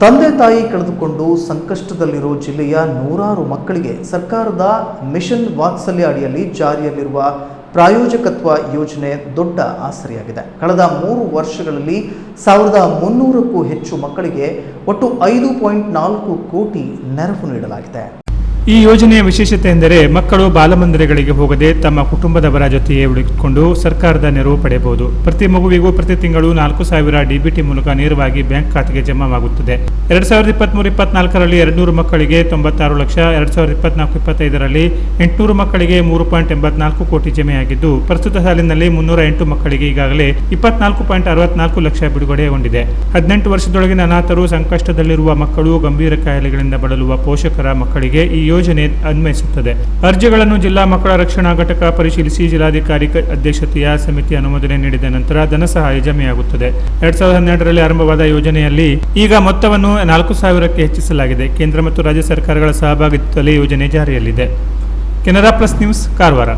ತಂದೆ ತಾಯಿ ಕಳೆದುಕೊಂಡು ಸಂಕಷ್ಟದಲ್ಲಿರೋ ಜಿಲ್ಲೆಯ ನೂರಾರು ಮಕ್ಕಳಿಗೆ ಸರ್ಕಾರದ ಮಿಷನ್ ವಾತ್ಸಲ್ಯ ಅಡಿಯಲ್ಲಿ ಜಾರಿಯಲ್ಲಿರುವ ಪ್ರಾಯೋಜಕತ್ವ ಯೋಜನೆ ದೊಡ್ಡ ಆಸರೆಯಾಗಿದೆ. ಕಳೆದ 3 ವರ್ಷಗಳಲ್ಲಿ 1300ಕ್ಕೂ ಹೆಚ್ಚು ಮಕ್ಕಳಿಗೆ ಒಟ್ಟು 5.4 ಕೋಟಿ ನೆರವು ನೀಡಲಾಗಿದೆ. ಈ ಯೋಜನೆಯ ವಿಶೇಷತೆ ಎಂದರೆ ಮಕ್ಕಳು ಬಾಲಮಂದಿರಗಳಿಗೆ ಹೋಗದೆ ತಮ್ಮ ಕುಟುಂಬದವರ ಜೊತೆಯೇ ಉಳಿದುಕೊಂಡು ಸರ್ಕಾರದ ನೆರವು ಪಡೆಯಬಹುದು. ಪ್ರತಿ ಮಗುವಿಗೂ ಪ್ರತಿ ತಿಂಗಳು 4,000 DBT ಮೂಲಕ ನೇರವಾಗಿ ಬ್ಯಾಂಕ್ ಖಾತೆಗೆ ಜಮಾವಾಗುತ್ತದೆ. 2023-24ರಲ್ಲಿ 200 ಮಕ್ಕಳಿಗೆ 96 ಲಕ್ಷ, 2024-25ರಲ್ಲಿ 800 ಮಕ್ಕಳಿಗೆ 3.84 ಕೋಟಿ ಜಮೆಯಾಗಿದ್ದು, ಪ್ರಸ್ತುತ ಸಾಲಿನಲ್ಲಿ 308 ಮಕ್ಕಳಿಗೆ ಈಗಾಗಲೇ 24.64 ಲಕ್ಷ ಬಿಡುಗಡೆಗೊಂಡಿದೆ. 18 ವರ್ಷದೊಳಗಿನ ಅನಾಥರು, ಸಂಕಷ್ಟದಲ್ಲಿರುವ ಮಕ್ಕಳು, ಗಂಭೀರ ಕಾಯಿಲೆಗಳಿಂದ ಬಳಲುವ ಪೋಷಕರ ಮಕ್ಕಳಿಗೆ ಈ ಯೋಜನೆ ಅನ್ವಯಿಸುತ್ತದೆ. ಅರ್ಜಿಗಳನ್ನು ಜಿಲ್ಲಾ ಮಕ್ಕಳ ರಕ್ಷಣಾ ಘಟಕ ಪರಿಶೀಲಿಸಿ ಜಿಲ್ಲಾಧಿಕಾರಿ ಅಧ್ಯಕ್ಷತೆಯ ಸಮಿತಿ ಅನುಮೋದನೆ ನೀಡಿದ ನಂತರ ಧನ ಸಹಾಯ ಜಮೆಯಾಗುತ್ತದೆ. 2012ರಲ್ಲಿ ಆರಂಭವಾದ ಯೋಜನೆಯಲ್ಲಿ ಈಗ ಮೊತ್ತವನ್ನು 4,000ಕ್ಕೆ ಹೆಚ್ಚಿಸಲಾಗಿದೆ. ಕೇಂದ್ರ ಮತ್ತು ರಾಜ್ಯ ಸರ್ಕಾರಗಳ ಸಹಭಾಗಿತ್ವದಲ್ಲಿ ಯೋಜನೆ ಜಾರಿಯಲ್ಲಿದೆ. Canara plus news, Karwar.